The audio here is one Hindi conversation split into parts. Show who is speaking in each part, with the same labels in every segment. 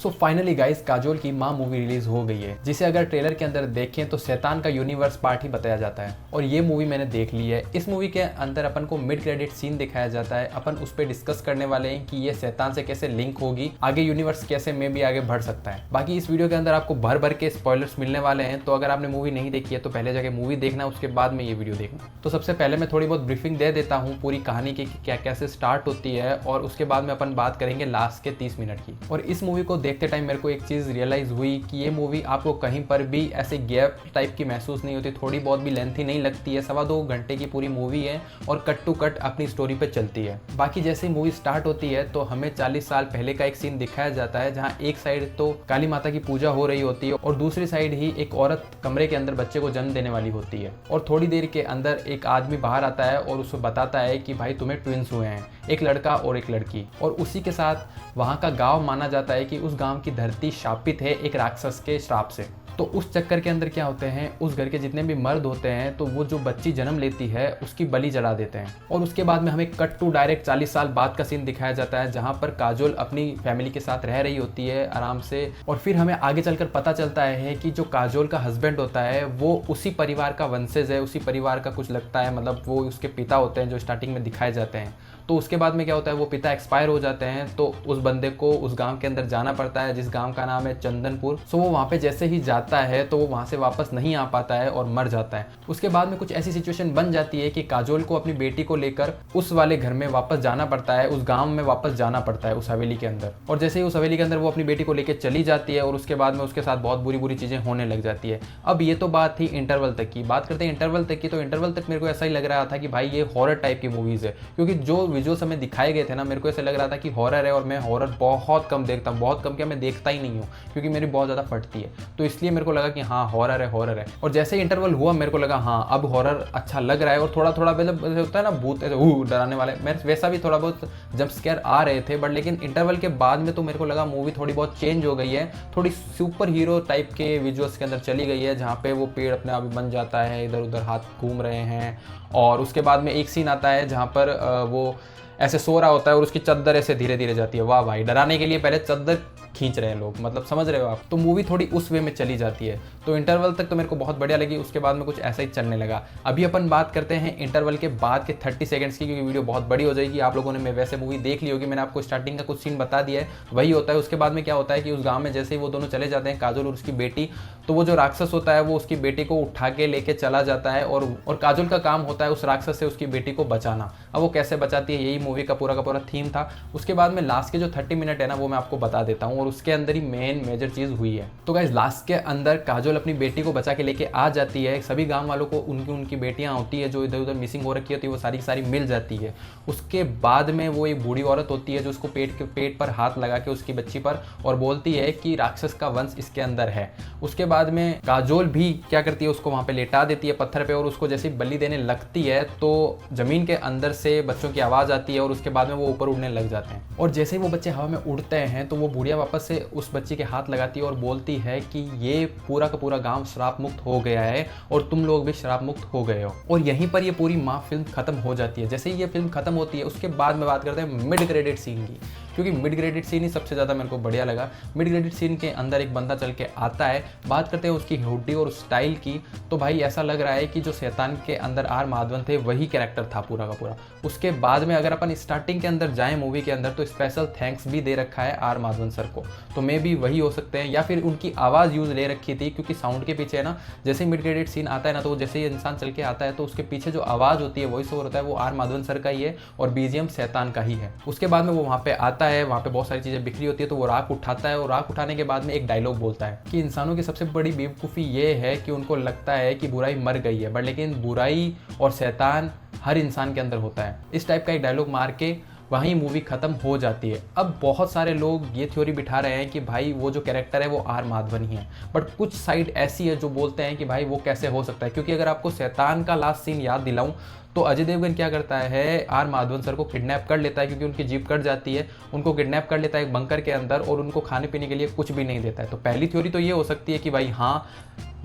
Speaker 1: सो फाइनली गाइस, काजोल की माँ मूवी रिलीज हो गई है, जिसे अगर ट्रेलर के अंदर देखें तो शैतान का यूनिवर्स पार्ट ही बताया जाता है। और ये मूवी मैंने देख ली है। इस मूवी के अंदर अपन को मिड क्रेडिट सीन दिखाया जाता है। अपन उस पर डिस्कस करने वाले हैं कि ये शैतान से कैसे लिंक होगी, आगे यूनिवर्स कैसे में भी आगे बढ़ सकता है। बाकी इस वीडियो के अंदर आपको भर भर के स्पॉयलर्स मिलने वाले हैं, तो अगर आपने मूवी नहीं देखी है तो पहले जाके मूवी देखना, उसके बाद में ये वीडियो देखना। तो सबसे पहले मैं थोड़ी बहुत ब्रीफिंग दे देता हूँ पूरी कहानी की, क्या कैसे स्टार्ट होती है, और उसके बाद में अपन बात करेंगे लास्ट के 30 मिनट की। और इस मूवी को देखते टाइम मेरे को एक चीज़ रियलाइज़ हुई कि ये मूवी आपको कहीं पर भी ऐसे गैप टाइप की महसूस नहीं होती, थोड़ी बहुत भी लेंथी नहीं लगती है। 2.25 घंटे की पूरी मूवी है और कट टू कट अपनी स्टोरी पे चलती है। बाकी जैसे ही मूवी स्टार्ट होती है तो हमें 40 साल पहले का एक सीन दिखाया जाता है, जहाँ एक साइड तो काली माता की पूजा हो रही होती है और दूसरी साइड ही एक औरत कमरे के अंदर बच्चे को जन्म देने वाली होती है। और थोड़ी देर के अंदर एक आदमी बाहर आता है और उसको बताता है कि भाई तुम्हें ट्विंस हुए हैं, एक लड़का और एक लड़की। और उसी के साथ वहाँ का गांव माना जाता है कि उस गांव की धरती शापित है एक राक्षस के श्राप से। तो उस चक्कर के अंदर क्या होते हैं, उस घर के जितने भी मर्द होते हैं तो वो जो बच्ची जन्म लेती है उसकी बलि चढ़ा देते हैं। और उसके बाद में हमें कट टू डायरेक्ट 40 साल बाद का सीन दिखाया जाता है, जहाँ पर काजोल अपनी फैमिली के साथ रह रही होती है आराम से। और फिर हमें आगे चलकर पता चलता है कि जो काजोल का हस्बैंड होता है वो उसी परिवार का वंशज है, उसी परिवार का कुछ लगता है, मतलब वो उसके पिता होते हैं जो स्टार्टिंग में दिखाए जाते हैं। तो उसके बाद में क्या होता है, वो पिता एक्सपायर हो जाते हैं, तो उस बंदे को उस गांव के अंदर जाना पड़ता है, जिस गांव का नाम है चंदनपुर। सो वो वहाँ पे जैसे ही जाता है तो वो वहाँ से वापस नहीं आ पाता है और मर जाता है। उसके बाद में कुछ ऐसी सिचुएशन बन जाती है कि काजोल को अपनी बेटी को लेकर उस वाले घर में वापस जाना पड़ता है, उस गाँव में वापस जाना पड़ता है, उस हवेली के अंदर। और जैसे ही उस हवेली के अंदर वो अपनी बेटी को लेकर चली जाती है और उसके बाद में उसके साथ बहुत बुरी बुरी चीज़ें होने लग जाती है। अब ये तो बात थी इंटरवल तक की। बात करते हैं इंटरवल तक की, तो इंटरवल तक मेरे को ऐसा ही लग रहा था कि भाई ये हॉरर टाइप की मूवीज़ है, क्योंकि जो विजुअल्स हमें दिखाए गए थे ना, मेरे को ऐसा लग रहा था कि हॉरर है। और मैं हॉरर बहुत कम देखता हूँ, बहुत कम क्या, मैं देखता ही नहीं हूँ, क्योंकि मेरी बहुत ज़्यादा फटती है। तो इसलिए मेरे को लगा कि हाँ हॉरर है, हॉरर है। और जैसे ही इंटरवल हुआ मेरे को लगा हाँ अब हॉरर अच्छा लग रहा है। और थोड़ा थोड़ा मतलब होता है ना भूत ऐसे डराने वाले, मैं वैसा भी थोड़ा बहुत जंप स्केयर आ रहे थे। बट लेकिन इंटरवल के बाद में तो मेरे को लगा मूवी थोड़ी बहुत चेंज हो गई है, थोड़ी सुपर हीरो टाइप के विजुअल्स के अंदर चली गई है, जहाँ पे वो पेड़ अपने आप बन जाता है, इधर उधर हाथ घूम रहे हैं। और उसके बाद में एक सीन आता है जहाँ पर वो ऐसे सो रहा होता है और उसकी चद्दर ऐसे धीरे धीरे जाती है। वाह भाई, डराने के लिए पहले चद्दर खींच रहे हैं लोग, मतलब समझ रहे हो आप। तो मूवी थोड़ी उस वे में चली जाती है। तो इंटरवल तक तो मेरे को बहुत बढ़िया लगी, उसके बाद में कुछ ऐसा ही चलने लगा। अभी अपन बात करते हैं इंटरवल के बाद के 30 सेकंड्स की, क्योंकि वीडियो बहुत बड़ी हो जाएगी। आप लोगों ने मैं वैसे मूवी देख ली होगी, मैंने आपको स्टार्टिंग का कुछ सीन बता दिया है, वही होता है। उसके बाद में क्या होता है कि उस गाँव में जैसे ही वो दोनों चले जाते हैं, काजोल और उसकी बेटी, तो वो जो राक्षस होता है वो उसकी बेटी को उठा के लेके चला जाता है। और काजोल का काम होता है उस राक्षस से उसकी बेटी को बचाना। अब वो कैसे बचाती है, यही मूवी का पूरा थीम था। उसके बाद में लास्ट के जो 30 मिनट है ना, वो मैं आपको बता देता हूँ, और उसके अंदर ही मेजर चीज हुई है। तो गाइस, लास्ट के अंदर काजोल अपनी बेटी को बचा के लेके आ जाती है। सभी गांव वालों को उनकी बेटियां होती है जो इधर उधर मिसिंग हो रखी होती है, वो सारी की सारी मिल जाती है। उसके बाद में वो एक बूढ़ी औरत होती है जो उसको पेट पर हाथ लगा के उसकी बच्ची पर, और बोलती है कि राक्षस का वंश इसके अंदर है। उसके बाद में काजोल भी क्या करती है, उसको वहां पे लेटा देती है पत्थर पे, और उसको जैसे बलि देने लगती है तो जमीन के अंदर से बच्चों की आवाज आती है, और उसके बाद में वो ऊपर उड़ने लग जाते हैं। और जैसे ही वो बच्चे हवा में उड़ते हैं तो वो बुढ़िया वापस से उस बच्ची के हाथ लगाती है और बोलती है कि ये पूरा का पूरा गांव श्राप मुक्त हो गया है और तुम लोग भी श्राप मुक्त हो गए हो। और यहीं पर ये पूरी माँ फिल्म खत्म हो जाती है। जैसे ही ये फिल्म खत्म होती है उसके बाद में बात करते हैं मिड क्रेडिट सीन की, क्योंकि मिड क्रेडिट सीन ही सबसे ज़्यादा मेरे को बढ़िया लगा। मिड क्रेडिट सीन के अंदर एक बंदा चल के आता है। बात करते हैं उसकी हुड्डी और स्टाइल की, तो भाई ऐसा लग रहा है कि जो शैतान के अंदर आर माधवन थे वही कैरेक्टर था पूरा का पूरा। उसके बाद में अगर अपन स्टार्टिंग के अंदर जाएं मूवी के अंदर, तो स्पेशल थैंक्स भी दे रखा है आर माधवन सर को, तो मे भी वही हो सकते हैं, या फिर उनकी आवाज़ यूज़ ले रखी थी, क्योंकि साउंड के पीछे है ना, जैसे मिड क्रेडिट सीन आता है ना, तो जैसे ही इंसान चल के आता है तो उसके पीछे जो आवाज़ होती है, वॉइस ओवर होता है, वो आर माधवन सर का ही है और बीजीएम शैतान का ही है। उसके बाद में वो वहाँ पे आता है, वहाँ पे बहुत सारी चीज़ें बिखरी होती है, तो वो राख उठाता है, और राख उठाने के बाद में एक डायलॉग बोलता है कि इंसानों की सबसे बड़ी बेवकूफ़ी ये है कि उनको लगता है कि बुराई मर गई है, बट लेकिन बुराई और शैतान हर इंसान के अंदर होता है। इस टाइप का एक डायलॉग मार के वहीं मूवी खत्म हो जाती है। अब बहुत सारे लोग ये थ्योरी बिठा रहे हैं कि भाई वो जो कैरेक्टर है वो आर माधवन ही है, बट कुछ साइड ऐसी है जो बोलते हैं कि भाई वो कैसे हो सकता है, क्योंकि अगर आपको शैतान का लास्ट सीन याद दिलाऊं तो अजय देवगन क्या करता है, आर माधवन सर को किडनैप कर लेता है, क्योंकि उनकी जीप कट जाती है, उनको किडनैप कर लेता है एक बंकर के अंदर और उनको खाने पीने के लिए कुछ भी नहीं देता है। तो पहली थ्योरी तो ये हो सकती है कि भाई हाँ,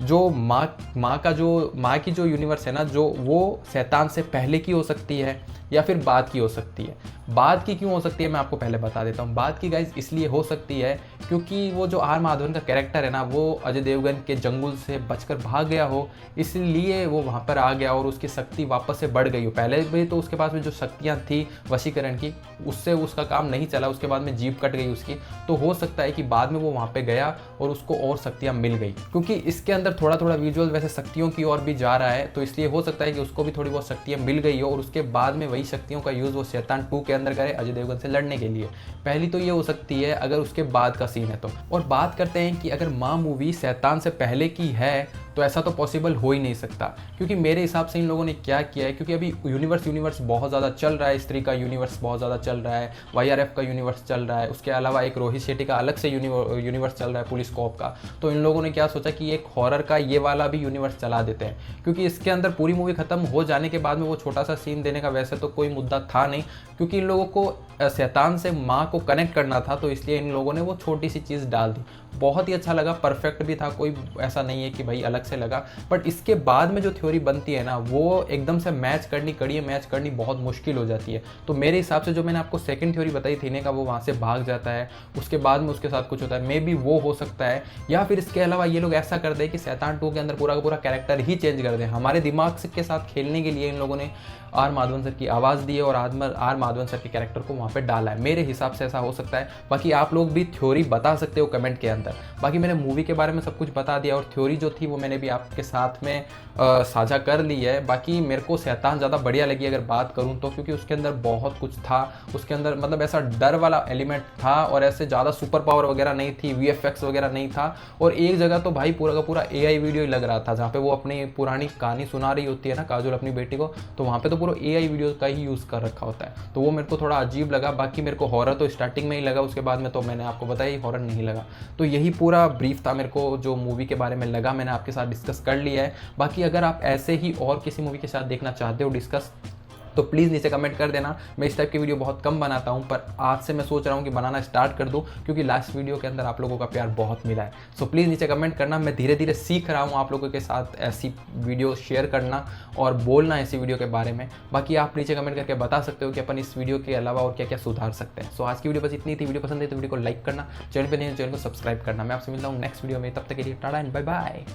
Speaker 1: जो माँ की जो यूनिवर्स है ना, जो वो शैतान से पहले की हो सकती है, या फिर बाद की हो सकती है। बाद की क्यों हो सकती है मैं आपको पहले बता देता हूँ। बाद की गाइज इसलिए हो सकती है क्योंकि वो जो आर माधवन का कैरेक्टर है ना, वो अजय देवगन के जंगल से बचकर भाग गया हो, इसलिए वो वहाँ पर आ गया और उसकी शक्ति वापस से बढ़ गई हो। पहले भी तो उसके पास में जो शक्तियाँ थी वशीकरण की, उससे उसका काम नहीं चला, उसके बाद में जीभ कट गई उसकी। तो हो सकता है कि बाद में वो वहाँ पे गया और उसको और शक्तियाँ मिल गई, क्योंकि इसके अंदर थोड़ा थोड़ा विजुअल वैसे शक्तियों की ओर भी जा रहा है, तो इसलिए हो सकता है कि उसको भी थोड़ी बहुत शक्तियाँ मिल गई हो और उसके बाद में वही शक्तियों का यूज़ वो शैतान 2 के अंदर करे अजय देवगन से लड़ने के लिए। पहली तो ये हो सकती है अगर उसके बाद का सीन है तो। और बात करते हैं कि अगर माँ मूवी शैतान से पहले की है तो ऐसा तो पॉसिबल हो ही नहीं सकता, क्योंकि मेरे हिसाब से इन लोगों ने क्या किया है, क्योंकि अभी यूनिवर्स बहुत ज़्यादा चल रहा है, स्त्री का यूनिवर्स बहुत ज़्यादा चल रहा है, YRF का यूनिवर्स चल रहा है, उसके अलावा एक रोहित शेट्टी का अलग से यूनिवर्स चल रहा है पुलिस कॉप का। तो इन लोगों ने क्या सोचा कि एक हॉरर का ये वाला भी यूनिवर्स चला देते हैं, क्योंकि इसके अंदर पूरी मूवी खत्म हो जाने के बाद में वो छोटा सा सीन देने का वैसे तो कोई मुद्दा था नहीं, क्योंकि इन लोगों को शैतान से माँ को कनेक्ट करना था, तो इसलिए इन लोगों ने वो छोटी सी चीज़ डाल दी। बहुत ही अच्छा लगा, परफेक्ट भी था, कोई ऐसा नहीं है कि भाई अलग से लगा। बट इसके बाद में जो थ्योरी बनती है ना, वो एकदम से मैच करनी बहुत मुश्किल हो जाती है। तो मेरे हिसाब से जो मैंने आपको सेकंड थ्योरी बताई थी ने का, वो वहाँ से भाग जाता है, उसके बाद में उसके साथ कुछ होता है, मे बी वो हो सकता है। या फिर इसके अलावा ये लोग ऐसा कर दे कि शैतान 2 के अंदर पूरा का पूरा कैरेक्टर ही चेंज कर दें। हमारे दिमाग के साथ खेलने के लिए इन लोगों ने आर माधवन सर की आवाज़ दी है और आर माधवन सर के कैरेक्टर को वहाँ पे डाला है। मेरे हिसाब से ऐसा हो सकता है। बाकी आप लोग भी थ्योरी बता सकते हो कमेंट के अंदर। बाकी मैंने मूवी के बारे में सब कुछ बता दिया और थ्योरी जो थी वो मैंने भी आपके साथ में साझा कर ली है। बाकी मेरे को शैतान ज़्यादा बढ़िया लगी अगर बात करूँ तो, क्योंकि उसके अंदर बहुत कुछ था। उसके अंदर मतलब ऐसा डर वाला एलिमेंट था और ऐसे ज़्यादा सुपर पावर वगैरह नहीं थी, VFX वगैरह नहीं था। और एक जगह तो भाई पूरा का पूरा AI वीडियो ही लग रहा था, जहाँ पे वो अपनी पुरानी कहानी सुना रही होती है ना काजोल अपनी बेटी को, तो वहाँ पे तो पूरा AI वीडियो का ही यूज़ कर रखा होता है। तो वो मेरे को थोड़ा अजीब लगा। बाकी मेरे को हॉरर तो स्टार्टिंग में ही लगा, उसके बाद में तो मैंने आपको बताया ही हॉरर नहीं लगा। तो यही पूरा ब्रीफ था मेरे को जो मूवी के बारे में लगा, मैंने आपके साथ डिस्कस कर लिया है। बाकी अगर आप ऐसे ही और किसी मूवी के साथ देखना चाहते हो डिस्कस, तो प्लीज़ नीचे कमेंट कर देना। मैं इस टाइप की वीडियो बहुत कम बनाता हूं, पर आज से मैं सोच रहा हूं कि बनाना स्टार्ट कर दूं, क्योंकि लास्ट वीडियो के अंदर आप लोगों का प्यार बहुत मिला है। सो प्लीज़ नीचे कमेंट करना। मैं धीरे धीरे सीख रहा हूं आप लोगों के साथ ऐसी वीडियो शेयर करना और बोलना ऐसी वीडियो के बारे में। बाकी आप नीचे कमेंट करके बता सकते हो कि अपन इस वीडियो के अलावा और क्या क्या सुधार सकते हैं। सो आज की वीडियो बस इतनी थी। वीडियो पसंद है तो वीडियो को लाइक करना, चैनल पर नहीं चैनल को सब्सक्राइब करना। मैं आपसे मिलता हूँ नेक्स्ट वीडियो में, तब तक के लिए टाटा एंड बाय बाय।